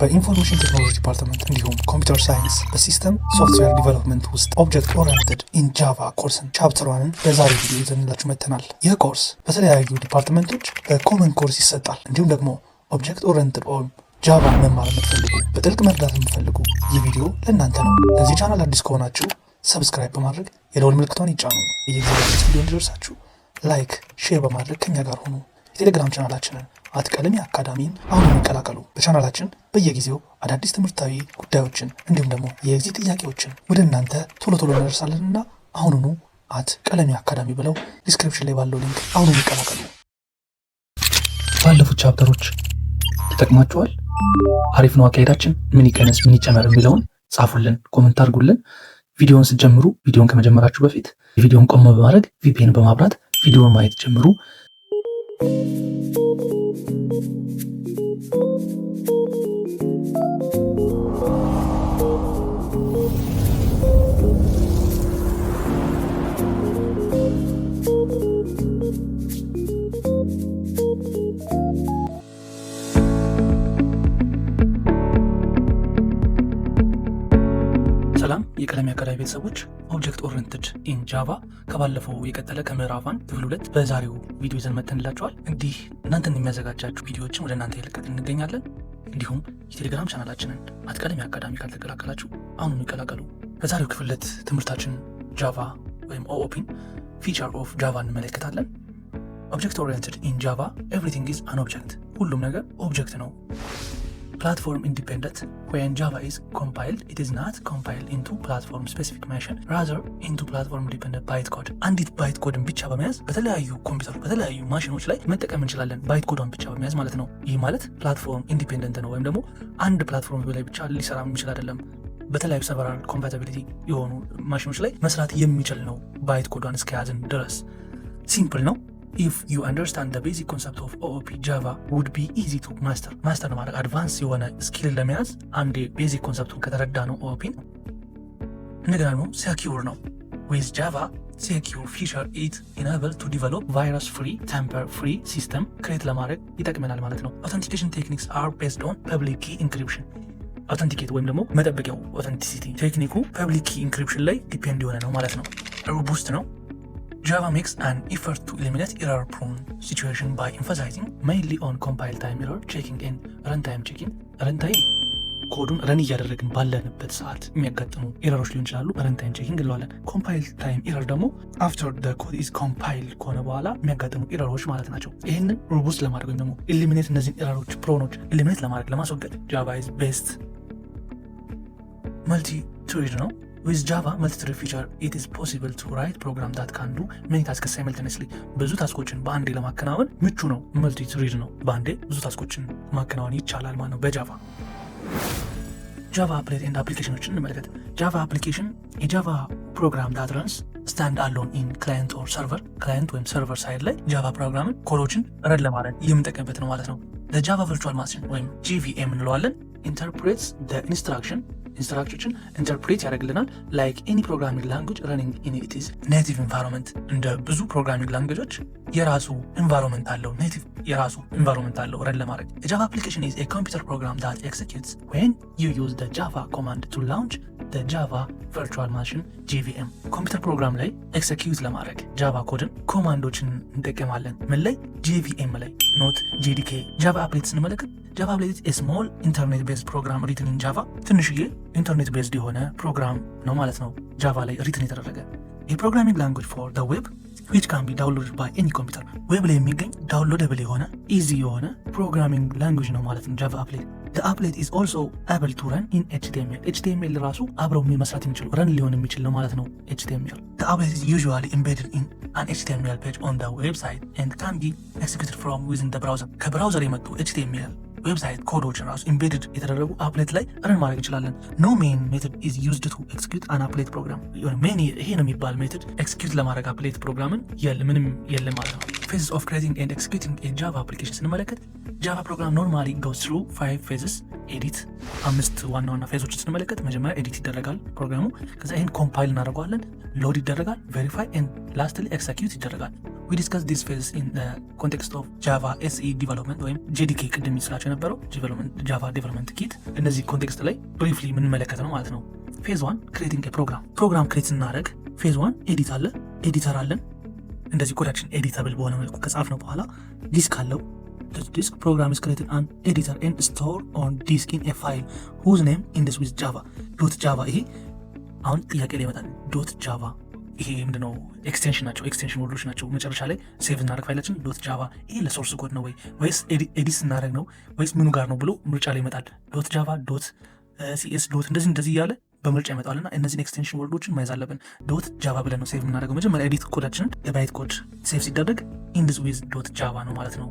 በኢንፎርሜሽን ቴክኖሎጂ ዲፓርትመንት እንዲሁም ኮምፒውተር ሳይንስ በሲስተም ሶፍትዌር ዲቨሎፕመንት ውስጥ ኦብጀክት ኦሪየንትድ ኢን ጃቫ ኮርስን ቻፕተር 1ን በዛሬ ቪዲዮ ይዘንላችሁ መጥተናል። ይህ ኮርስ በተለያዩ ዲፓርትመንቶች በኮመን ኮርስ ይሰጣል። እንዲሁም ደግሞ ኦብጀክት ኦሪየንትድ ኦን ጃቫ መማር የምትፈልጉ በጥልቅ መርዳት የምትፈልጉ ይህ ቪዲዮ ለእናንተ ነው። ለዚህ ቻናል አዲስ ከሆናችሁ ሰብስክራይብ በማድረግ የደወል ምልክቷን ይጫኑ። የጊዜያችን ቪዲዮ እንዲደርሳችሁ ላይክ፣ ሼር በማድረግ ከኛ ጋር ሆኑ። የቴሌግራም ቻናላችንን አትቀልሚ አካዳሚን አሁን ይቀላቀሉ። በቻናላችን በየጊዜው አዳዲስ ትምህርታዊ ጉዳዮችን እንዲሁም ደግሞ የኤግዚት ጥያቄዎችን ወደ እናንተ ቶሎ እናደርሳለንና አሁኑኑ አትቀልሚ አካዳሚ ብለው ዲስክሪፕሽን ላይ ባለው ሊንክ አሁኑኑ ይቀላቀሉ። ባለፉት ቻፕተሮች ተጠቅማችኋል? አሪፍ ነው አካሄዳችን? ምን ይቀነስ ምን ይጨመር የሚለውን ጻፉልን፣ ኮሜንት አድርጉልን። ቪዲዮውን ስትጀምሩ ቪዲዮውን ከመጀመራችሁ በፊት ቪዲዮውን ቆም በማድረግ ቪፒኤን በማብራት ቪዲዮውን ማየት ጀምሩ። ሰላም የቀለም አካዳሚ ቤተሰቦች፣ ኦብጀክት ኦሪየንትድ ኢን ጃቫ ከባለፈው የቀጠለ ከምዕራፍ 1 ክፍል 2 በዛሬው ቪዲዮ ይዘን መጥተንላችኋል። እንግዲህ እናንተን የሚያዘጋጃችሁ ቪዲዮዎችን ወደ እናንተ እየለቀቅን እንገኛለን። እንዲሁም የቴሌግራም ቻናላችንን አትቀልሚ አካዳሚ ካልተቀላቀላችሁ አሁኑኑ ይቀላቀሉ። በዛሬው ክፍል 2 ትምህርታችን ጃቫ ወይም ኦኦፒን ፊቸር ኦፍ ጃቫ እንመለከታለን። ኦብጀክት ኦሪየንትድ ኢን ጃቫ ኤቭሪቲንግ ኢዝ አን ኦብጀክት፣ ሁሉም ነገር ኦብጀክት ነው። Platform independent. When Java is compiled, it is not compiled into platform specific machine, rather into platform dependent bytecode. አንዲት ባይት ኮድን ብቻ በመያዝ በተለያዩ ኮምፒውተሮች በተለያዩ ማሽኖች ላይ መጠቀም እንችላለን። ባይት ኮዷን ብቻ በመያዝ ማለት ነው። ይህ ማለት ፕላትፎርም ኢንዲፔንደንት ነው፣ ወይም ደግሞ አንድ ፕላትፎርም ላይ ብቻ ሊሰራ የሚችል አይደለም። በተለያዩ ሰርቨራል ኮምፓቲቢሊቲ የሆኑ ማሽኖች ላይ መስራት የሚችል ነው። ባይት ኮዷን እስከያዝን ድረስ ሲምፕል ነው። If you understand the basic concept of OOP, Java would be easy to master ማለት አድቫንስ የሆነ ስኪል ለመያዝ አንዴ ቤዚክ ኮንሰፕቱን ከተረዳ ነው OOP ነው። እንደገና ደግሞ ሴኪዩር ነው። with Java secure feature it enable to develop virus free tamper free system ክሬት ለማድረግ ይጠቅመናል ማለት ነው። authentication techniques are based on public key encryption. አውተንቲኬት ወይም ደግሞ መጠበቂያው አውተንቲሲቲ ቴክኒኩ ፐብሊክ ኪ ኢንክሪፕሽን ላይ ዲፔንድ የሆነ ነው ማለት ነው። ሮቡስት ነው። Java makes an effort to eliminate error-prone situation by emphasizing mainly on compile time error checking and runtime checking. runtime ኮዱን ረን እያደረግን ባለንበት ሰዓት የሚያጋጥሙ ኤረሮች ሊሆን ይችላሉ። ረንታይም ቼኪንግ እንለዋለን። ኮምፓይል ታይም ኤረር ደግሞ አፍተር the code is compiled ከሆነ በኋላ የሚያጋጥሙ ኤረሮች ማለት ናቸው። ይህንን ሮቡስት ለማድረግ ወይም ደግሞ ኢሊሚኔት እነዚህን ኤረሮች ፕሮኖች ኢሊሚኔት ለማድረግ ለማስወገድ Java is best multi-thread ነው። With Java multi-thread feature, it is possible to write program that can do many tasks simultaneously. ብዙ ታስኮችን በአንዴ ለማከናወን ምቹ ነው። multi-thread ነው። በአንዴ ብዙ ታስኮችን ማከናወን ይቻላል ማለት ነው በጃቫ። ጃቫ አፕሌት ኤንድ አፕሊኬሽኖችን እንመለከት። ጃቫ አፕሊኬሽን የጃቫ ፕሮግራም that runs stand alone in client or server. ክላይንት ወይም ሰርቨር ሳይድ ላይ ጃቫ ፕሮግራምን ኮዶችን ረን ለማድረግ የምንጠቀምበት ነው ማለት ነው። the Java virtual machine ወይም JVM እንለዋለን interprets the ኢንስትራክሽኖችን ኢንተርፕሬት ያደርግልናል። ላይክ ኤኒ ፕሮግራሚንግ ላንጉጅ ረኒንግ ኢን ኢትስ ኔቲቭ ኢንቫይሮንመንት። እንደ ብዙ ፕሮግራሚንግ ላንጉጆች የራሱ ኢንቫይሮንመንት አለው፣ ኔቲቭ የራሱ ኢንቫይሮንመንት አለው ረን ለማድረግ። ጃቫ አፕሊኬሽን ኢዝ ኤ ኮምፒውተር ፕሮግራም ዳት ኤክሲኪዩትስ ዌን ዩ ዩዝ ደ ጃቫ ኮማንድ ቱ ላውንች ደ ጃቫ ቨርቹዋል ማሽን JVM። ኮምፒውተር ፕሮግራም ላይ ኤክሲኪዩት ለማድረግ ጃቫ ኮድን ኮማንዶችን እንጠቀማለን። ምን ላይ? JVM ላይ፣ ኖት JDK። ጃቫ አፕሌት ስንመለከት ጃቫ አፕሌት ኤ ስሞል ኢንተርኔት ቤዝድ ፕሮግራም ሪትን ኢን ጃቫ። ትንሽዬ ኢንተርኔት ቤዝድ የሆነ ፕሮግራም ነው ማለት ነው። ጃቫ ላይ ሪትን የተደረገ የፕሮግራሚንግ ላንጉጅ ፎር ደ ዌብ ዊች ካን ቢ ዳውንሎድድ ባይ ኤኒ ኮምፒውተር። ዌብ ላይ የሚገኝ ዳውንሎደብል የሆነ ኢዚ የሆነ ፕሮግራሚንግ ላንጉጅ ነው ማለት ነው ጃቫ አፕሌት። The applet is also able to run in HTML. HTML ራሱ አብረው መስራት የሚችሉ ረን ሊሆን የሚችል ነው ማለት ነው HTML. The applet is usually embedded in an HTML page on the website and can be executed from within the browser. ከብራውዘር የመጡ HTML ዌብሳይት ኮዶችን ራሱ ኢምቤድድ የተደረጉ አፕሌት ላይ ረን ማድረግ እንችላለን። ኖ ሜን ሜትድ ኢዝ ዩዝድ ቱ ኤክስኪዩት አን አፕሌት ፕሮግራም። ሜን ይሄ ነው የሚባል ሜትድ ኤክስኪዩት ለማድረግ አፕሌት ፕሮግራምን ምንም የለም ማለት ነው። ፌዝስ ኦፍ ክሬቲንግ ኤንድ ኤክስኪዩቲንግ ኤ ጃቫ አፕሊኬሽን ስንመለከት ጃቫ ፕሮግራም ኖርማሊ ጎስ ትሩ 5 ፌዝስ ኤዲት። 5 ዋና ዋና ፌዞችን ስንመለከት መጀመሪያ ኤዲት ይደረጋል ፕሮግራሙ። ከዛ ይህን ኮምፓይል እናደርገዋለን፣ ሎድ ይደረጋል፣ ቬሪፋይ ኤንድ ላስትሊ ኤክስኪዩት ይደረጋል። we discussed this phase in the context of Java SE development ወይም JDK ቅድም ይስላቸው የነበረው Java development kit እነዚህ ኮንቴክስት ላይ briefly የምንመለከት ነው ማለት ነው። ፌዝ 1 creating a program create ስናደርግ ፌዝ 1 ኤዲት አለ ኤዲተር አለን። እንደዚህ ኮዳችን ኤዲተብል በሆነ መልኩ ከጻፍነው በኋላ ዲስክ አለው። disk program is created an editor and stored on disk in a file whose name index with java ይሄ አሁን ጥያቄ ላይ ይመጣል። .java ይሄ ምንድነው? ኤክስቴንሽን ናቸው፣ ኤክስቴንሽን ወርዶች ናቸው። መጨረሻ ላይ ሴቭ እናደርግ ፋይላችን .java ይሄ ለሶርስ ኮድ ነው ወይስ ኤዲት እናደርግ ነው ወይስ ምኑ ጋር ነው ብሎ ምርጫ ላይ ይመጣል። .java .cs እንደዚህ እያለ በምርጫ ይመጣልና እነዚህን ኤክስቴንሽን ወርዶችን ማይዝ አለብን። .java ብለን ነው ሴቭ እናደርገው። መጀመሪያ ኤዲት ኮዳችንን የባይት ኮድ ሴቭ ሲደረግ ኢንዲስ ዊዝ .java ነው ማለት ነው።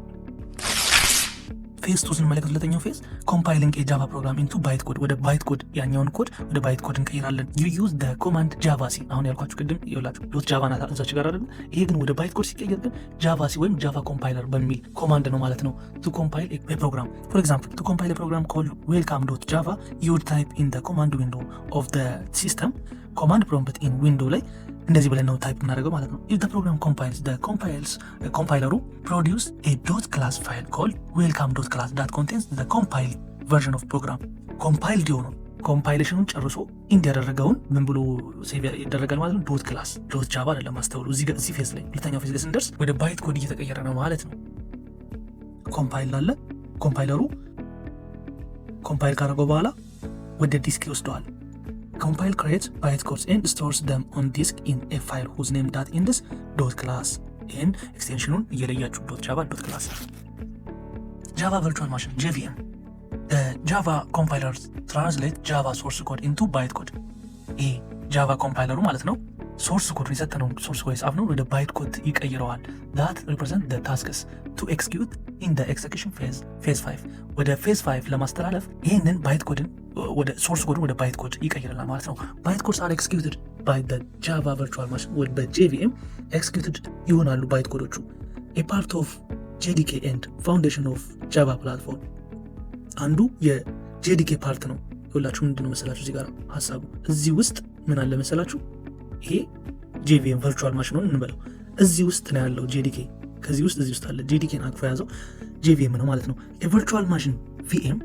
ፌዝ 2 ስንመለከት ሁለተኛው ፌዝ ኮምፓይሊንግ ኤ ጃቫ ፕሮግራም ኢንቱ ባይት ኮድ ወደ ባይት ኮድ ያኛውን ኮድ ወደ ባይት ኮድ እንቀይራለን። ዩ ዩዝ ዘ ኮማንድ ጃቫሲ አሁን ያልኳችሁ ቅድም ይኸውላችሁ .java ናት እዛች ጋር አይደል? ይሄ ግን ወደ ባይት ኮድ ሲቀየር ግን ጃቫሲ ወይም ጃቫ ኮምፓይለር በሚል ኮማንድ ነው ማለት ነው። ቱ ኮምፓይል ኤ ፕሮግራም ፎር ኤግዛምፕል ቱ ኮምፓይል ኤ ፕሮግራም ኮልድ welcome.java you would type in the command window of the system command prompt in window ላይ እንደዚህ ብለን ነው ታይፕ እናደርገው ማለት ነው። if the program compiles the compiler produce a .class file called welcome.class that contains the compiled version of program compiled የሆነው ኮምፓይሌሽኑን ጨርሶ እንዲያደረገውን ምን ብሎ ሴቭ ይደረጋል ማለት ነው። .class .java አይደለም ማስተውሉ። እዚህ ፌዝ ላይ ሁለተኛው ፌዝ ላይ ስንደርስ ወደ ባይት ኮድ እየተቀየረ ነው ማለት ነው። ኮምፓይል አለ። ኮምፓይለሩ ኮምፓይል ካደረገው በኋላ ወደ ዲስክ ይወስደዋል። compile creates bytecodes and stores them on disk in a file whose name that index .class and extension እየለያችሁ .java .class Java virtual machine JVM the Java compiler translate Java source code into bytecode ይሄ Java compiler ማለት ነው። ሶርስ ኮድ የሰጠነው ሶርስ ኮድ ጻፍነው ወደ ባይት ኮድ ይቀይረዋል። that represent the tasks to execute in the execution phase 5 ወደ ፌዝ 5 ለማስተላለፍ ይሄንን ባይት ኮድን ወደ ሶርስ ኮድን ወደ ባይት ኮድ ይቀይራል ማለት ነው። ባይት ኮድስ are executed by the Java virtual machine ወይ በJVM executed ይሆናሉ ባይት ኮዶቹ a part of JDK and foundation of Java platform አንዱ የJDK ፓርት ነው። ሁላችሁ ምንድነው መሰላችሁ እዚህ ጋር ሐሳቡ እዚህ ውስጥ ምን አለ መሰላችሁ? ይሄ JVM ቨርቹዋል ማሽኑን እንበለው እዚህ ውስጥ ነው ያለው JDK ከዚህ ውስጥ እዚህ ውስጥ አለ JDKን አቅፎ ያዘው JVM ነው ማለት ነው። a virtual machine VM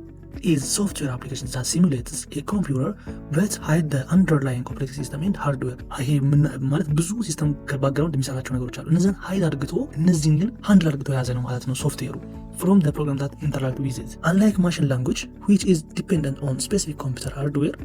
is software application that simulates a computer but hide the underlying operating system and hardware ይሄ ማለት ብዙ ሲስተም ከባክግራውንድ የሚሰራቸው ነገሮች አሉ። እነዚህን ሃይድ አድርግቶ እነዚህን ግን ሃንድል አድርግቶ የያዘ ነው ማለት ነው ሶፍትዌሩ from the program that interact with it unlike machine language which is dependent on specific computer hardware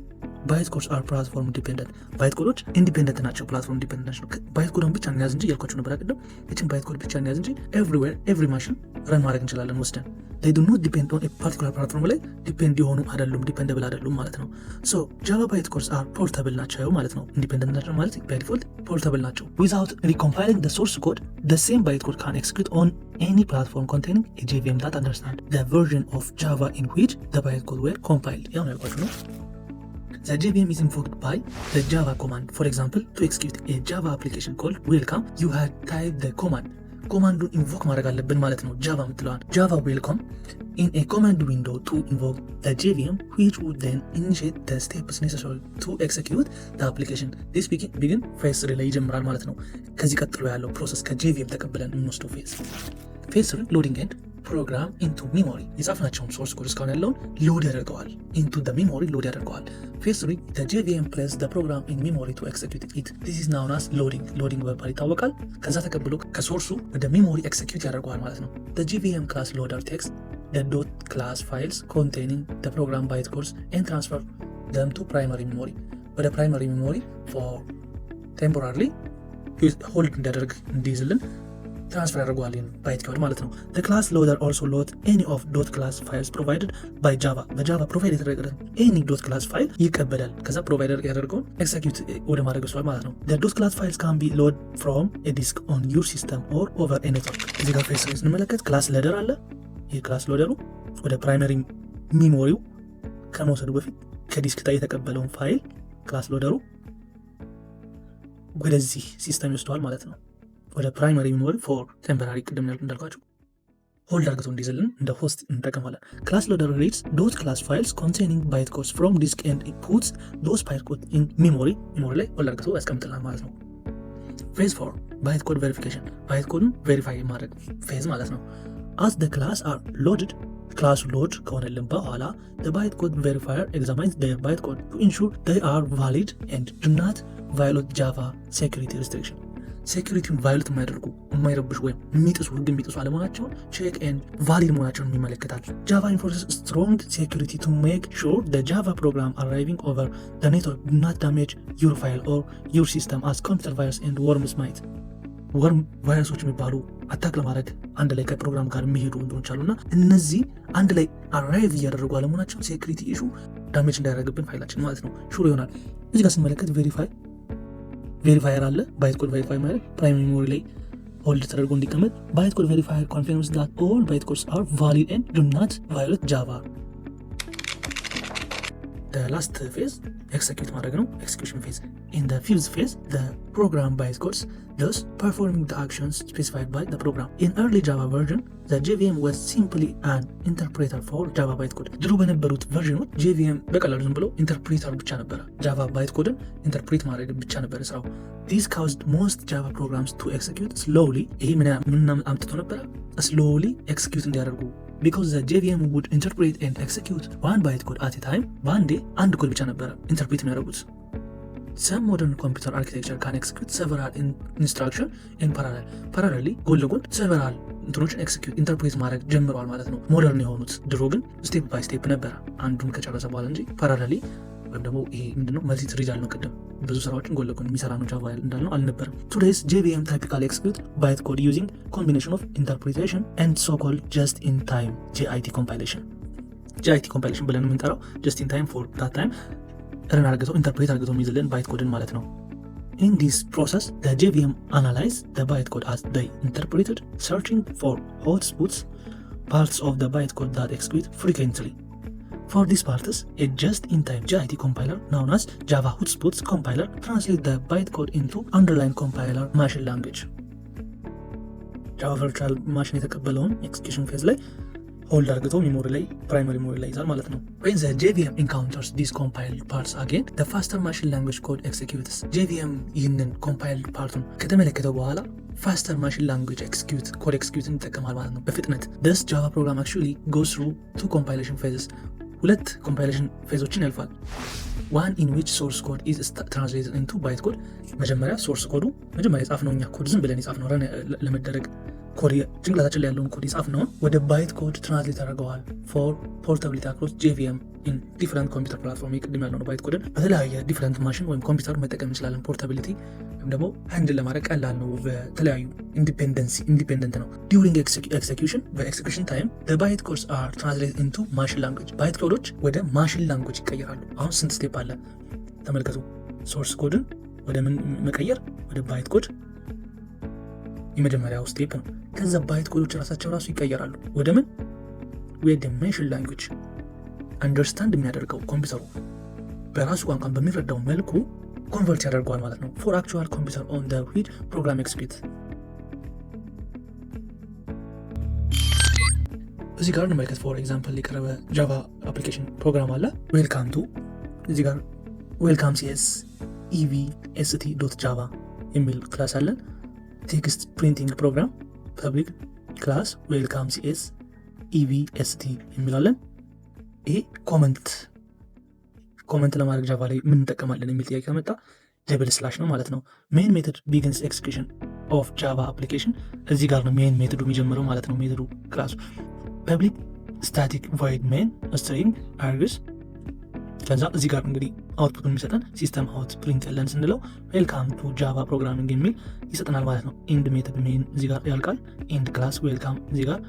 ባይት ኮድስ አር ፕላትፎርም ዲፔንደንት ባይት ኮዶች ኢንዲፔንደንት ናቸው። ፕላትፎርም ዲፔንደንት ናቸው። ባይት ኮድን ብቻ እንያዝ እንጂ ያልኳችሁ ነበር አይደል? እቺን ባይት ኮድ ብቻ እንያዝ እንጂ ኤቭሪዌር ኤቭሪ ማሽን ረን ማድረግ እንችላለን ወስደን they do not depend on a particular platform ላይ ዲፔንድ የሆኑ አይደሉም ዲፔንደብል አይደሉም ማለት ነው። so Java byte codes are portable ናቸው ማለት ነው። ኢንዲፔንደንት ናቸው ማለት by default portable ናቸው። without recompiling the source code the same byte code can execute on any platform containing a JVM that understand the version of Java in which the byte code were compiled ያው ነው ያልኳችሁ ነው። The JVM is invoked by the Java command. For example, to execute a Java application called welcome, you had typed the command. Command invoke ማድረግ አለብን ማለት ነው። Java ምትለዋል Java welcome in a command window to invoke the JVM, which would then initiate the steps necessary to execute the application. This begin phase 3 ላይ ይጀምራል ማለት ነው። ከዚህ ቀጥሎ ያለው ፕሮሰስ ከJVM ተቀብለን የምንወስደው ፌዝ 3 loading and program into memory የጻፍናቸውን ሶርስ ኮድ እስካሁን ያለውን ሎድ ያደርገዋል into the memory ሎድ ያደርገዋል። ፌዝ 3 the JVM places the program in memory to execute it. This is known as loading በመባል ይታወቃል። ከዛ ተቀብሎ ከሶርሱ ወደ memory execute ያደርገዋል ማለት ነው። The JVM class loader takes the .class files containing the program byte codes and transfer them to primary memory ወደ primary memory for temporarily hold እንዲይዝልን transfer ያደርገዋል byte code ማለት ነው። The class loader also load any of .class files provided by Java በጃቫ ፕሮቫይድ የተደረገ any .class file ይቀበላል። ከዛ ፕሮቫይደር ያደርገውን execute ወደ ማድረግ ይችላል ማለት ነው። The .class files can be loaded from a disk on your system or over a network. እዚህ ጋር ፌስ ስንመለከት ክላስ ሎደር አለ። ይህ ክላስ ሎደሩ ወደ ፕራይመሪ ሚሞሪው ከመውሰዱ በፊት ከዲስክ ላይ የተቀበለውን ፋይል ክላስ ሎደሩ ወደዚህ ሲስተም ይወስደዋል ማለት ነው። ወደ ፕራይመሪ ሚሞሪ ፎር ቴምፖራሪ ቅድም እንዳልኳችሁ ሆልድ አድርገው እንዲይዝልን እንደ ሆስት እንጠቀማለን። ክላስ ሎደር reads .class files containing byte codes from disk and it puts those byte codes in memory ላይ ሆልድ አድርገው ያስቀምጥልናል ማለት ነው። ፌዝ 4 ባይት ኮድ ቬሪፊኬሽን፣ ባይት ኮድን ቬሪፋይ ማድረግ ፌዝ ማለት ነው። as the class are loaded ክላሱ ሎድ ከሆነልን በኋላ the bytecode verifier examines their bytecode to ensure they are valid and do not violate Java security restriction. ሴኩሪቲውን ቫዮሌት የማያደርጉ የማይረብሹ ወይም የሚጥሱ ህግ የሚጥሱ አለመሆናቸውን ቼክ ኤንድ ቫሊድ መሆናቸውን ይመለከታል። ጃቫ ኢንፎርሰስ ስትሮንግ ሴኩሪቲ ቱ ሜክ ሹር the Java program arriving over the network do not damage your file or your system as computer virus and worms might. ወርም ቫይረሶች የሚባሉ አታክ ለማድረግ አንድ ላይ ከፕሮግራም ጋር የሚሄዱ እንትኖች አሉና እነዚህ አንድ ላይ አራይቭ እያደረጉ አለመሆናቸውን ሴኩሪቲ ኢሹ ዳሜጅ እንዳያደርግብን ፋይላችን ማለት ነው ሹር ይሆናል። እዚህ ጋር ስንመለከት ቬሪፋየር አለ። ባይት ኮድ ቬሪፋይ ማለት ፕራይመሪ ሜሞሪ ላይ ሆልድ ተደርጎ እንዲቀመጥ ባይት ኮድ ቬሪፋየር ኮንፊርምስ that all byte codes are valid and do not violate Java. The last phase execute ማድረግ ነው execution phase. In the fifth phase the program byte codes thus performing the actions specified by the program. In early Java version the JVM was simply an interpreter for Java bytecode. ድሮ በነበሩት ቨርዥኖች JVM በቀላሉ ዝም ብሎ ኢንተርፕሬተር ብቻ ነበረ። ጃቫ ባይትኮድን ኢንተርፕሬት ማድረግ ብቻ ነበረ ስራው። This caused most Java programs to execute slowly. ይሄ ምን አምጥቶ ነበረ? slowly execute እንዲያደርጉ because the JVM would interpret and execute one bytecode at a time. በአንዴ አንድ ኮድ ብቻ ነበረ ኢንተርፕሬት የሚያደርጉት። Some modern computer architecture can execute several instructions in parallel. Parallelly ጎን ለጎን several እንትኖችን ኤክሲኪዩት ኢንተርፕሬት ማድረግ ጀምረዋል ማለት ነው ሞደርን የሆኑት። ድሮ ግን ስቴፕ ባይ ስቴፕ ነበረ አንዱን ከጨረሰ በኋላ እንጂ ፓራሌሊ ወይም ደግሞ ይሄ ምንድነው መልቲ ትሪድ አልነው ቅድም ብዙ ስራዎችን ጎን ለጎን የሚሰራ ነው ጃቫ እንዳልነው አልነበረም። Today's JVM typically execute bytecode using combination of interpretation and so-called just-in-time JIT compilation. JIT compilation ብለን የምንጠራው just in time for that time ረን አርገው ኢንተርፕሬት አርገው የሚይዝልን ባይት ኮድን ማለት ነው። In this process, the JVM analyzes the bytecode as they interpreted, searching for hotspots, parts of the bytecode that execute frequently. For these parts, a just-in-time JIT compiler known as Java Hotspots compiler translates the bytecode into underlying compiler machine language. Java virtual machine የተቀበለውን execution phase ላይ ሆልድ አርግተው ሜሞሪ ላይ ፕራይመሪ ሜሞሪ ላይ ይዛል ማለት ነው። When the JVM encounters these compiled parts again, the faster machine language code executes. JVM ይህንን compiled ፓርቱን ከተመለከተው በኋላ faster machine language code execute ይጠቀማል ማለት ነው በፍጥነት። Thus Java program actually goes through two compilation phases. ሁለት ኮምፓይሌሽን ፌዞችን ያልፋል። One in which source code is translated into bytecode. መጀመሪያ ሶርስ ኮዱ መጀመሪያ የጻፍነው እኛ ኮድ ዝም ብለን የጻፍነው ረን ለመደረግ ኮድ ጭንቅላታችን ላይ ያለውን ኮድ የጻፍነውን ወደ ባይት ኮድ ትራንስሌት ያደርገዋል for portability across JVM in different computer platform. ቅድም ያለው ባይት ኮድን በተለያየ ዲፍረንት ማሽን ወይም ኮምፒውተር መጠቀም እንችላለን። ፖርታቢሊቲ ወይም ደግሞ ሃንድል ለማድረግ ቀላል ነው። በተለያዩ ኢንዲፔንደንት ነው። During execution በኤክሲኪዩሽን ታይም the byte codes are translated into machine language. ባይት ኮዶች ወደ ማሽን ላንጉዌጅ ይቀየራሉ። አሁን ስንት ስቴፕ አለ ተመልከቱ። ሶርስ ኮድን ወደ ምን መቀየር? ወደ ባይት ኮድ የመጀመሪያው ስቴፕ ነው። ከዛ ባይት ኮዶች ራሳቸው ይቀየራሉ ወደ ምን? ወደ ማሽን ላንጉዌጅ አንደርስታንድ የሚያደርገው ኮምፒውተሩ በራሱ ቋንቋን በሚረዳው መልኩ ኮንቨርት ያደርገዋል ማለት ነው። for actual computer on the which program execute. እዚህ ጋር እንመልከት። for example የቀረበ ጃቫ አፕሊኬሽን ፕሮግራም አለ welcome to እዚህ ጋር welcome cs evst.java የሚል ክላስ አለን። ቴክስት ፕሪንቲንግ ፕሮግራም ፐብሊክ ክላስ welcome cs evst የሚላለን። ይሄ ኮመንት ለማድረግ ጃቫ ላይ ምን እንጠቀማለን የሚል ጥያቄ ከመጣ ደብል ስላሽ ነው ማለት ነው። ሜን ሜተድ ቢግንስ ኤክስኪዩሽን ኦፍ ጃቫ አፕሊኬሽን እዚህ ጋር ነው ሜን ሜተዱ የሚጀምረው ማለት ነው። ሜተዱ ክላሱ ፐብሊክ ስታቲክ ቮይድ ሜን ስትሪንግ አርግስ። ከዛ እዚህ ጋር እንግዲህ አውትፑቱን የሚሰጠን ሲስተም አውት ፕሪንትልን ስንለው ዌልካም ቱ ጃቫ ፕሮግራሚንግ የሚል ይሰጠናል ማለት ነው። ኢንድ ሜተድ ሜን እዚህ ጋር ያልቃል። ኢንድ ክላስ ዌልካም እዚህ ጋር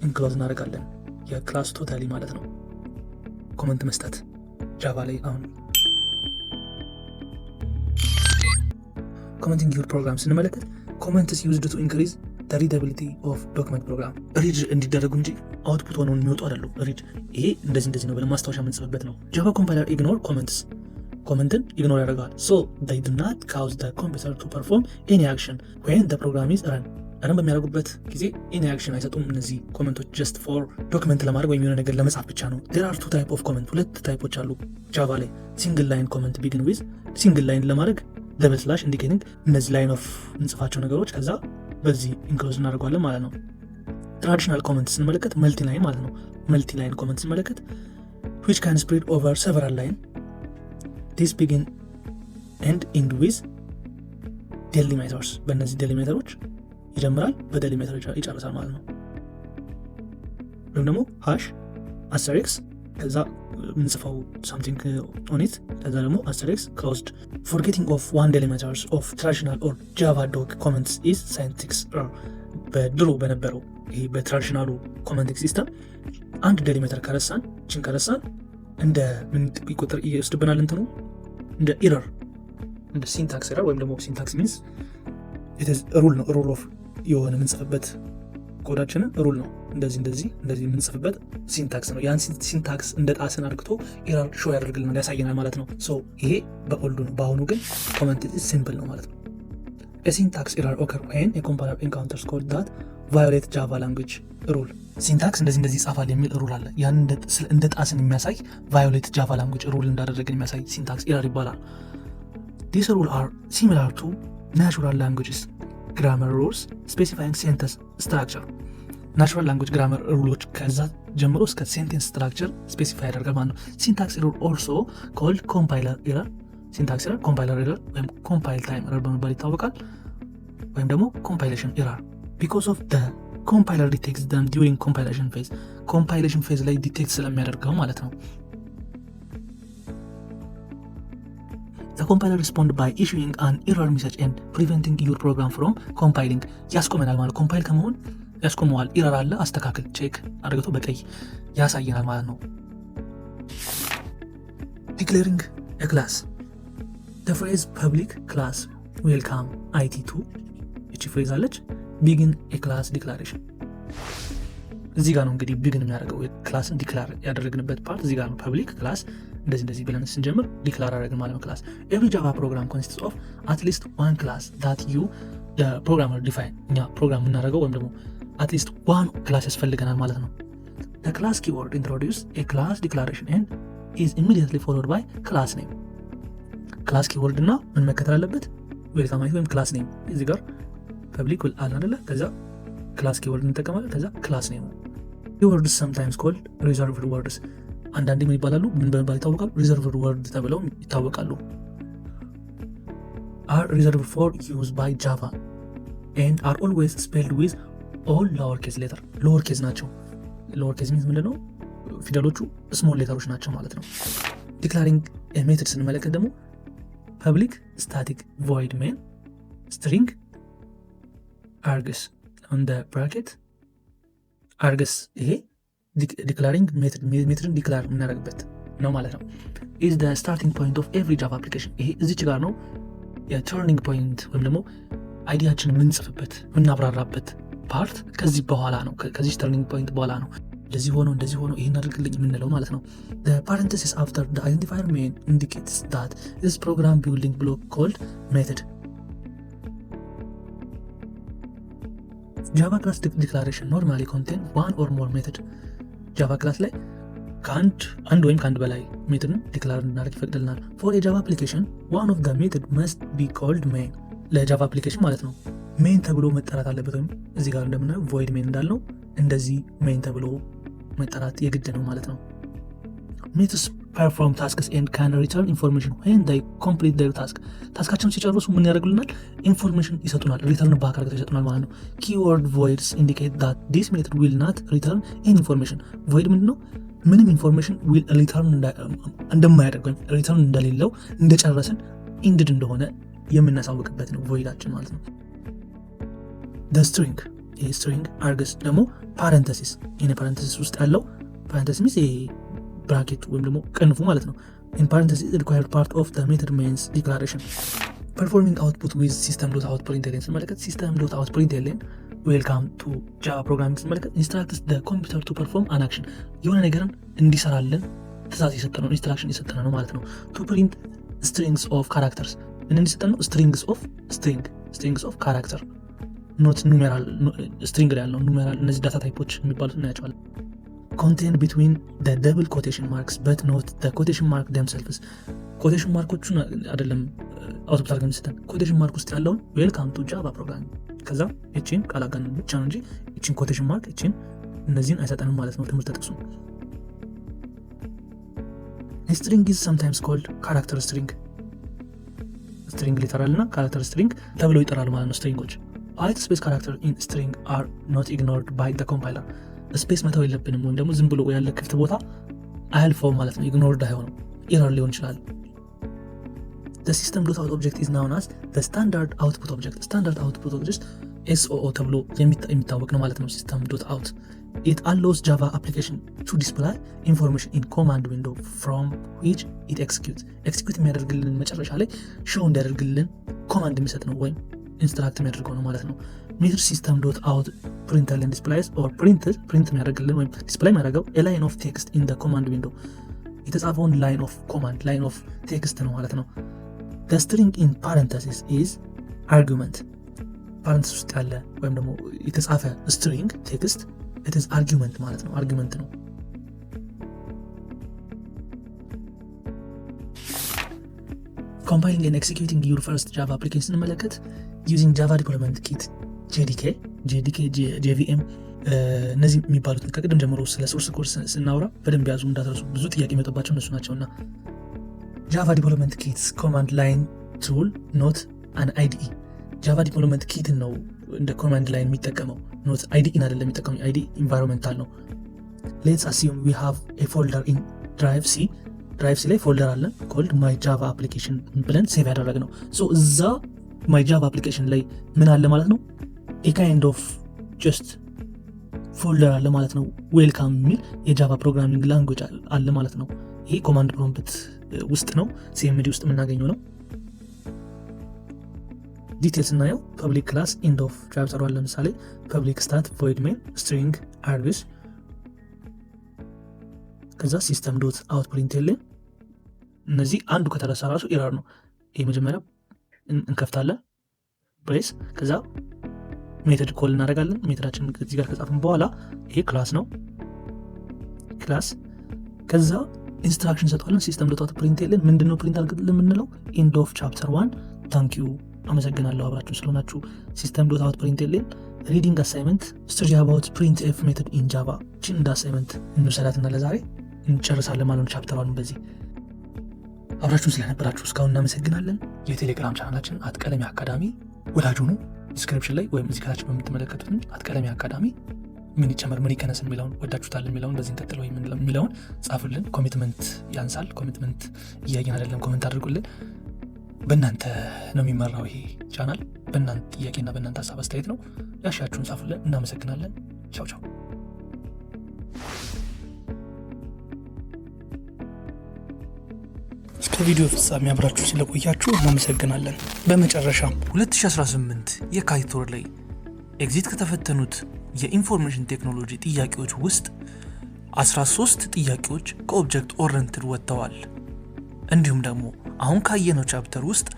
ኢንክሎዝ እናደርጋለን የክላስ ቶታሊ ማለት ነው። ኮመንት መስጠት ጃቫ ላይ አሁን ኮመንቲንግ ዩር ፕሮግራም ስንመለከት ኮመንትስ ዩዝድ ቱ ኢንክሪዝ the readability of document program ሪድ እንዲደረጉ እንጂ አውትፑት ሆነው የሚወጡ አይደሉም። ሪድ ይሄ እንደዚህ ነው ብለን ማስታወሻ የምንጽፍበት ነው። ጃቫ ኮምፓይለር ኢግኖር ኮመንትን ኢግኖር ያደርጋል። so they do not cause the computer to perform any action when the program is run በሚያደርጉበት ጊዜ any action አይሰጡም። እነዚህ ኮመንቶች just for ዶክመንት ለማድረግ ወይም የሆነ ነገር ለመጻፍ ብቻ ነው። there are two type of comment ሁለት ታይፖች አሉ ጃቫ ላይ። ሲንግል ላይን ኮመንት begin with ሲንግል ላይን ለማድረግ ደብል ስላሽ ኢንዲኬቲንግ እነዚህ ላይን ኦፍ እንጽፋቸው ነገሮች ከዛ በዚህ ኢንክሎዝ እናደርገዋለን ማለት ነው። ትራዲሽናል ኮመንት ስንመለከት መልቲ ላይን ማለት ነው። መልቲ ላይን ኮመንት ስንመለከት which can spread over several line this begin and end with delimiters በእነዚህ ዴሊሜተሮች ይጀምራል በዴሊሜተር ይጨርሳል ማለት ነው። ወይም ደግሞ ሃሽ አስተሪክስ ከዛ ምንጽፈው something on it ከዛ ደግሞ አስተሪክስ closed. forgetting of one delimiters of traditional or java doc comments is syntax error. በድሮ በነበረው ይሄ በትራዲሽናሉ ኮመንቲንግ ሲስተም አንድ ዴሊሜተር ከረሳን እንደ ምን ቁጥር ይወስድብናል እንትኑ እንደ ኤረር እንደ ሲንታክስ ኤረር ወይም ደግሞ ሲንታክስ ሚንስ it is a rule ነው rule of የሆነ ምንጽፍበት ኮዳችንን ሩል ነው እንደዚህ ምንጽፍበት ሲንታክስ ነው። ያን ሲንታክስ እንደ ጣስን አድርግቶ ኤረር ሾው ያደርግልናል ያሳየናል ማለት ነው። ሶ ይሄ በኦልዱ ነው። በአሁኑ ግን ኮመንት ሲምፕል ነው ማለት ነው። a syntax error occur when a compiler encounters code that violate java language rule. ሲንታክስ እንደዚህ ይጻፋል የሚል ሩል አለ። ያን እንደ ጣስን የሚያሳይ violate java language rule እንዳደረገን የሚያሳይ ሲንታክስ ኤረር ይባላል። these rules are similar to natural languages grammar rules specifying sentence structure. ናቹራል ላንጉዌጅ ግራመር ሩሎች ከዛ ጀምሮ እስከ ሴንቴንስ ስትራክቸር ስፔሲፋይ ያደርጋል ማለት ነው። ሲንታክስ ኤረር ኦልሶ ኮልድ ኮምፓይለር ኤረር፣ ሲንታክስ ኤረር ኮምፓይለር ኤረር ወይም ኮምፓይል ታይም ኤረር በመባል ይታወቃል። ወይም ደግሞ ኮምፓይሌሽን ኤረር ቢኮዝ ኦፍ ደ ኮምፓይለር ዲቴክትስ ደም ዲዩሪንግ ኮምፓይሌሽን ፌዝ፣ ኮምፓይሌሽን ፌዝ ላይ ዲቴክት ስለሚያደርገው ማለት ነው። The compiler respond by issuing an error message and preventing your program from compiling. ያስቆመናል ማለት ኮምፓይል ከመሆን ያስቆመዋል። ኤረር አለ አስተካክል ቼክ አድርገቶ በቀይ ያሳየናል ማለት ነው። declaring a class. the phrase public class welcome it2 እቺ ፍሬዝ አለች begin a class declaration። እዚህ ጋር ነው እንግዲህ ቢግን የሚያደርገው ክላስን ዲክላር ያደረግንበት ፓርት እዚህ ጋር ነው። ፐብሊክ ክላስ እንደዚህ ብለን ስንጀምር ዲክላር አደረግን ማለት ነው። ክላስ every java program consists of at least one class that you the programmer define። እኛ ፕሮግራም የምናደርገው ወይም ደግሞ at least one class ያስፈልገናል ማለት ነው። the class keyword introduce a class declaration and is immediately followed by class name። ክላስ ኪወርድ እና ምን መከተል አለበት? ዌልካም ወይም ክላስ ኔም። እዚህ ጋር ፐብሊክ አለ አይደለ? ከዛ ክላስ ኪወርድ እንጠቀማለን። ከዛ ክላስ ኔም። ኪወርድስ sometimes called reserved words አንዳንዴ ምን ይባላሉ? ምን በመባል ይታወቃሉ? reserved word ተብለው ይታወቃሉ። are reserved for use by Java and are always spelled with all lowercase letter። lowercase ናቸው። lowercase means ምንድነው? ፊደሎቹ small ሌተሮች ናቸው ማለት ነው። declaring a method ስንመለከት ደግሞ public static void main string args on the bracket args ይሄ declaring ሜትድን ዲክላር የምናደርግበት ነው ማለት ነው። is the starting point of every Java application። ይሄ እዚች ጋር ነው የturning point ወይም ደግሞ አይዲያችን የምንጽፍበት የምናብራራበት ፓርት ከዚህ በኋላ ነው። ከዚህ turning point በኋላ ነው እንደዚህ ሆኖ ይሄን አድርግልኝ የምንለው ማለት ነው። the parenthesis after the identifier main indicates that this program building block called method. Java class declaration normally contain one or more method። ጃቫ ክላስ ላይ ከአንድ ወይም ከአንድ በላይ ሜትድን ዲክላር እንድናደርግ ይፈቅድልናል። for a Java application one of the method must be called main። ለጃቫ አፕሊኬሽን ማለት ነው ሜን ተብሎ መጠራት አለበት። ወይም እዚህ ጋር እንደምናየው void main እንዳልነው እንደዚህ ሜን ተብሎ መጠራት የግድ ነው ማለት ነው። methods perform tasks and can return information when they complete their task። ታስካቸውን ሲጨርሱ ምን ያደርጉልናል? ኢንፎርሜሽን ይሰጡናል። ሪተርን ባክ አድርገው ይሰጡናል ማለት ነው። keyword voids indicate that this method will not return any information። void ምንድነው? ምንም ኢንፎርሜሽን will return እንደማያደርግ ወይም ሪተርን እንደሌለው እንደጨረስን ended እንደሆነ የምናሳውቅበት ነው voidአችን ማለት ነው። the string ይሄ string args ደግሞ parenthesis ይሄ parenthesis ውስጥ ያለው parenthesis ይሄ ብራኬት ወይም ደግሞ ቅንፉ ማለት ነው። in parenthesis required part of the method mains declaration performing output with system.out.println ስንመለከት system.out.println welcome to Java programming ስንመለከት instructs the computer to perform an action የሆነ ነገርን እንዲሰራልን ትእዛዝ የሰጠነው ኢንስትራክሽን የሰጠነው ነው ማለት ነው። to print strings of characters ምን እንዲሰጠነው? strings of character not numeral string ላይ ያለው numeral እነዚህ ዳታ ታይፖች የሚባሉት እናያቸዋለን። contained between the double quotation marks but not the quotation mark themselves። quotation markoቹን አይደለም አውትፑት አድርገን የሚሰጠን ኮቴሽን ማርክ ውስጥ ያለውን ዌልካም ቱ ጃቫ ፕሮግራሚንግ ከዛ እቺን ቃል አጋነን ብቻ ነው እንጂ እቺን ኮቴሽን ማርክ እቺን እነዚህን አይሰጠንም ማለት ነው ትምህርት ተጠቅሱ string is sometimes called character string string literal እና character string ተብለው ይጠራሉ ማለት ነው ስትሪንጎች white space character in string are not ignored by the compiler ስፔስ መተው የለብንም ወይም ደግሞ ዝም ብሎ ያለ ክፍት ቦታ አያልፈው ማለት ነው ignored አይሆንም ኤረር ሊሆን ይችላል the system.out object is known as the standard output object standard output object SOO ተብሎ የሚታወቅ ነው ማለት ነው system.out it allows Java application to display information in command window from which it execute የሚያደርግልን መጨረሻ ላይ show እንዲያደርግልን command የሚሰጥ ነው ወይም ኢንስትራክት የሚያደርገው ነው ማለት ነው ሜትር system.out println displays or print የሚያደርግልን ወይም ዲስፕሌይ የሚያደርገው a line of text in the command window የተጻፈውን line of text ነው ማለት ነው the string in parenthesis is argument parenthesis ውስጥ ያለ ወይም ደግሞ የተጻፈ string text it is argument ማለት ነው argument ነው compiling and executing your first Java application ስንመለከት using Java development kit JDK JVM እነዚህ የሚባሉትን ከቅድም ጀምሮ ስለ ሶርስ ኮድ ስናወራ በደንብ ያዙ እንዳትረሱ ብዙ ጥያቄ የሚመጣባቸው እነሱ ናቸውና Java development kits command line tool not an IDE Java development kit ነው እንደ command line የሚጠቀመው not IDE አይደለም የሚጠቀመው IDE environmental ነው let's assume we have a folder in drive C ላይ ፎልደር አለ called my java application ብለን ሴቭ ያደረግነው so እዛ my java application ላይ ምን አለ ማለት ነው a kind of just ፎልደር አለ ማለት ነው welcome የሚል የጃቫ ፕሮግራሚንግ ላንጉዌጅ አለ ማለት ነው ይሄ ኮማንድ ፕሮምፕት ውስጥ ነው CMD ውስጥ የምናገኘው ነው ዲቴልስ እናየው public class end of chapter 1 ለምሳሌ public stat void main string args ከዛ system.out println እነዚህ አንዱ ከተረሳ ራሱ ኤረር ነው ይሄ መጀመሪያ እንከፍታለን ብሬስ ከዛ ሜተድ ኮል እናደርጋለን ሜተዳችን እዚህ ጋር ከጻፍን በኋላ ይሄ ክላስ ነው ክላስ ከዛ ኢንስትራክሽን ሰጥቷለን system.out println ምንድነው ፕሪንት አድርግልን የምንለው end of chapter 1 thank you አመሰግናለሁ አብራችሁ ስለሆናችሁ system.out println reading assignment story about printf method in java ቺን እንደ አሳይመንት እንሰራትና ለዛሬ እንጨርሳለን ማለት ነው ቻፕተር 1 በዚህ አብራችሁ ስለነበራችሁ እስካሁን እናመሰግናለን የቴሌግራም ቻናላችን አትቀለሚ አካዳሚ ወዳጅ ሁኑ ዲስክሪፕሽን ላይ ወይም እዚህ ጋር በምትመለከቱት አትቀለሚ አካዳሚ ምን ይጨመር ምን ይቀነስ የሚለውን ወዳችሁታል የሚለውን በዚህ እንቀጥል ወይ የሚለውን ጻፉልን ኮሚትመንት ያንሳል ኮሚትመንት እያየን አይደለም ኮሜንት አድርጉልን በእናንተ ነው የሚመራው ይሄ ቻናል በእናንተ ጥያቄና በእናንተ ሀሳብ አስተያየት ነው ያሻችሁን ጻፉልን እናመሰግናለን ቻው ቻው እስከ ቪዲዮ ፍጻሜ አብራችሁ ስለቆያችሁ እናመሰግናለን በመጨረሻም 2018 የካቲት ወር ላይ ኤግዚት ከተፈተኑት የኢንፎርሜሽን ቴክኖሎጂ ጥያቄዎች ውስጥ 13 ጥያቄዎች ከኦብጀክት ኦሪየንትድ ወጥተዋል እንዲሁም ደግሞ አሁን ካየነው ቻፕተር ውስጥ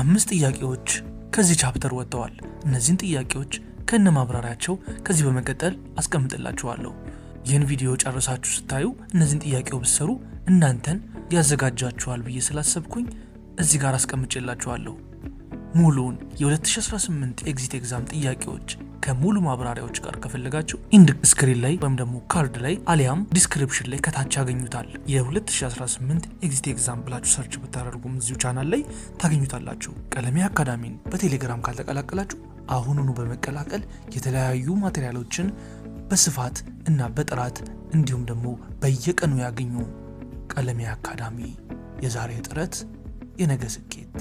5 ጥያቄዎች ከዚህ ቻፕተር ወጥተዋል እነዚህን ጥያቄዎች ከነማብራሪያቸው ከዚህ በመቀጠል አስቀምጥላችኋለሁ ይህን ቪዲዮ ጨርሳችሁ ስታዩ እነዚህን ጥያቄዎች ብትሰሩ እናንተን ያዘጋጃችኋል ብዬ ስላሰብኩኝ እዚህ ጋር አስቀምጬላችኋለሁ ሙሉውን የ2018 ኤግዚት ኤግዛም ጥያቄዎች ከሙሉ ማብራሪያዎች ጋር ከፈለጋችሁ ኢንድ ስክሪን ላይ ወይም ደግሞ ካርድ ላይ አሊያም ዲስክሪፕሽን ላይ ከታች ያገኙታል የ2018 ኤግዚት ኤግዛም ብላችሁ ሰርች ብታደርጉም እዚሁ ቻናል ላይ ታገኙታላችሁ ቀለሜ አካዳሚን በቴሌግራም ካልተቀላቀላችሁ አሁኑኑ በመቀላቀል የተለያዩ ማቴሪያሎችን በስፋት እና በጥራት እንዲሁም ደግሞ በየቀኑ ያገኙ ቀለሜ አካዳሚ የዛሬ ጥረት የነገ ስኬት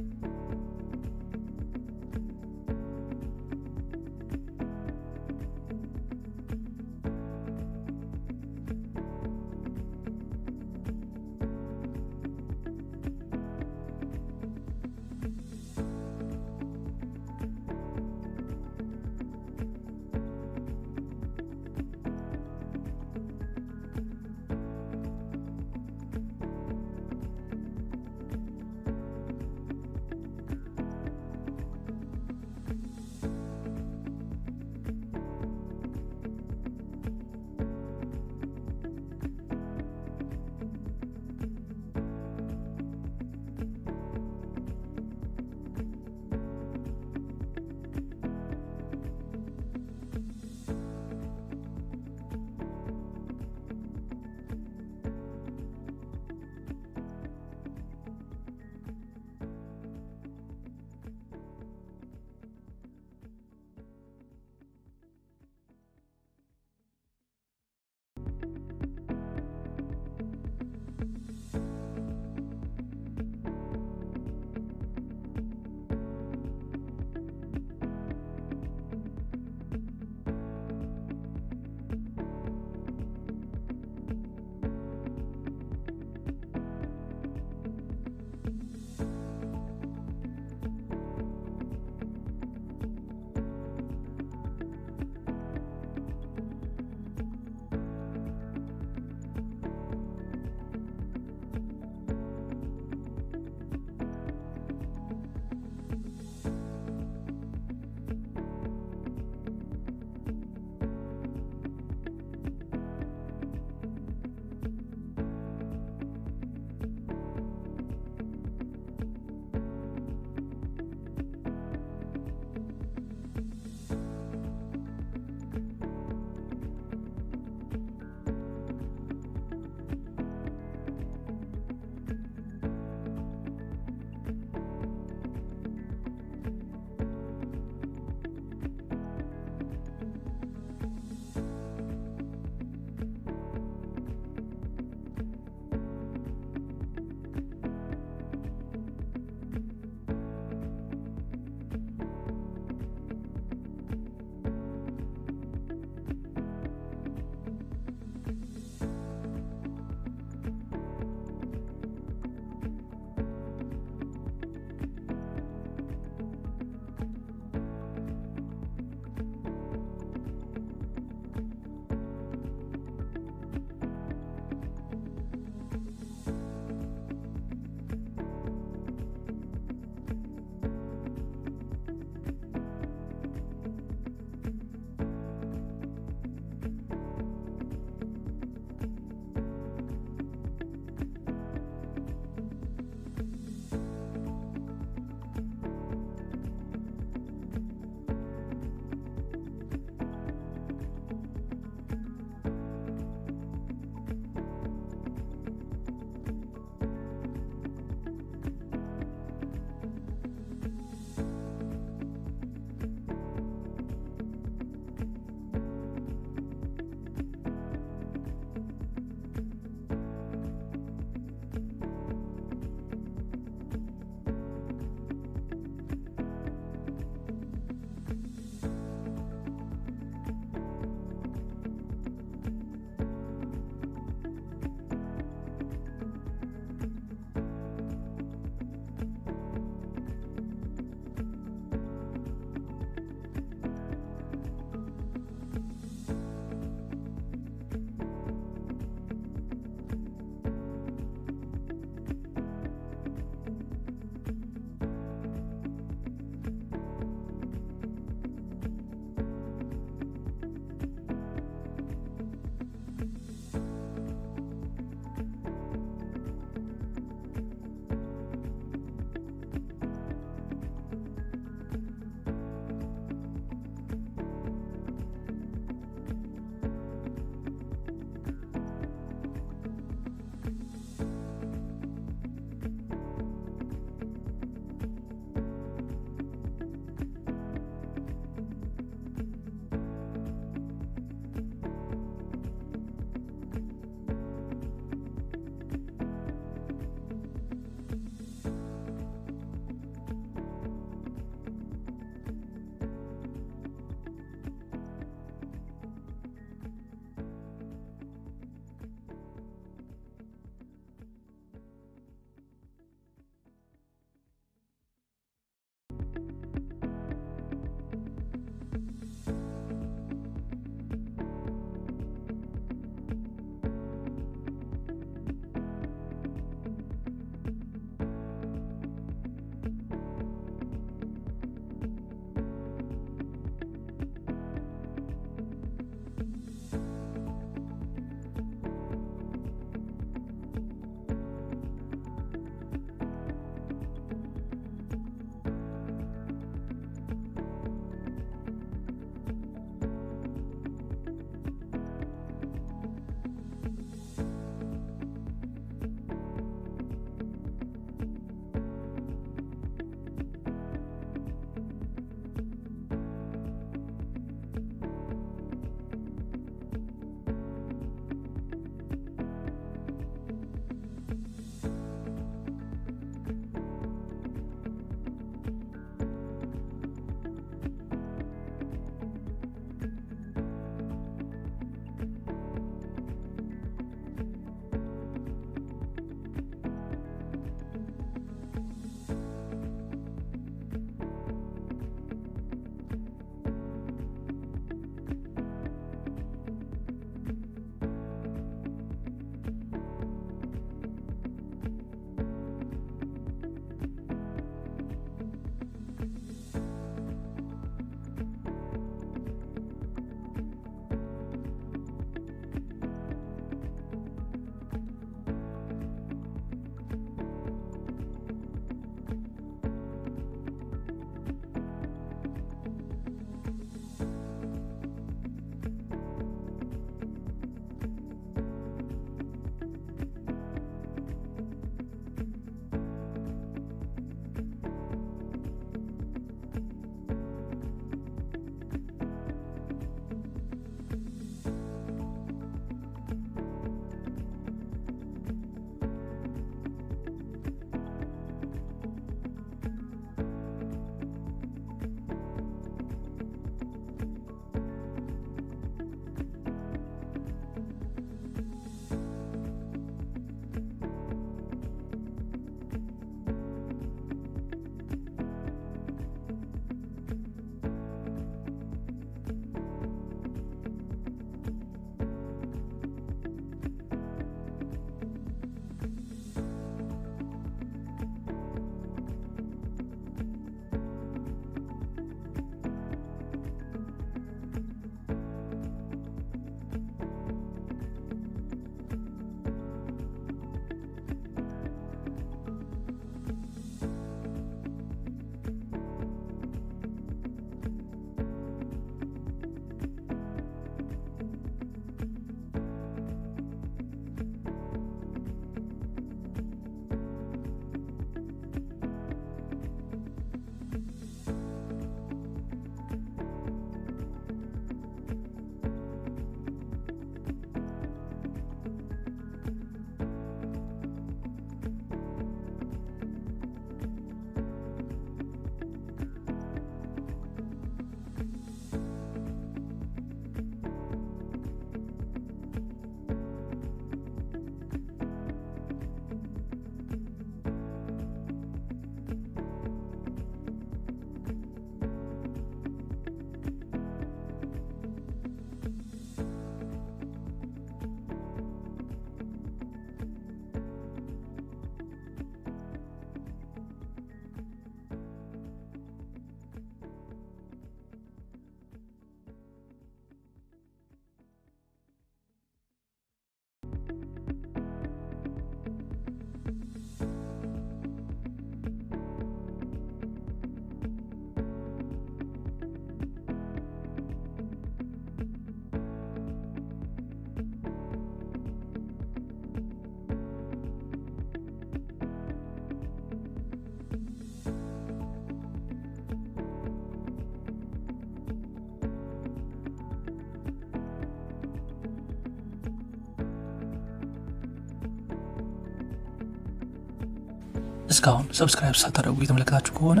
እስካሁን ሰብስክራይብ ሳታደርጉ የተመለከታችሁ ከሆነ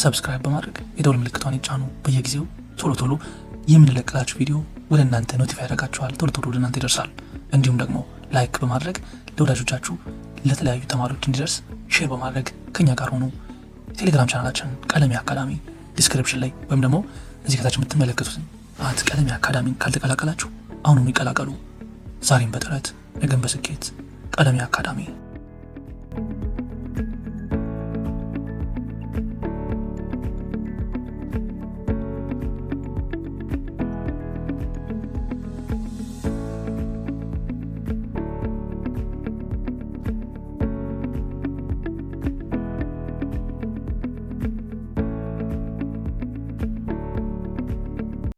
ሰብስክራይብ በማድረግ የደወል ምልክቷን ይጫኑ። በየጊዜው ቶሎ ቶሎ የምንለቅላችሁ ቪዲዮ ወደ እናንተ ኖቲፋይ ያደርጋችኋል፣ ቶሎ ቶሎ ወደ እናንተ ይደርሳል። እንዲሁም ደግሞ ላይክ በማድረግ ለወዳጆቻችሁ ለተለያዩ ተማሪዎች እንዲደርስ ሼር በማድረግ ከኛ ጋር ሆኑ። ቴሌግራም ቻናላችን ቀለሜ አካዳሚ ዲስክሪፕሽን ላይ ወይም ደግሞ እዚህ ከታች የምትመለከቱትን ቀለሜ አካዳሚን ካልተቀላቀላችሁ አሁኑም ይቀላቀሉ። ዛሬም በጥረት ነገም በስኬት ቀለሜ አካዳሚ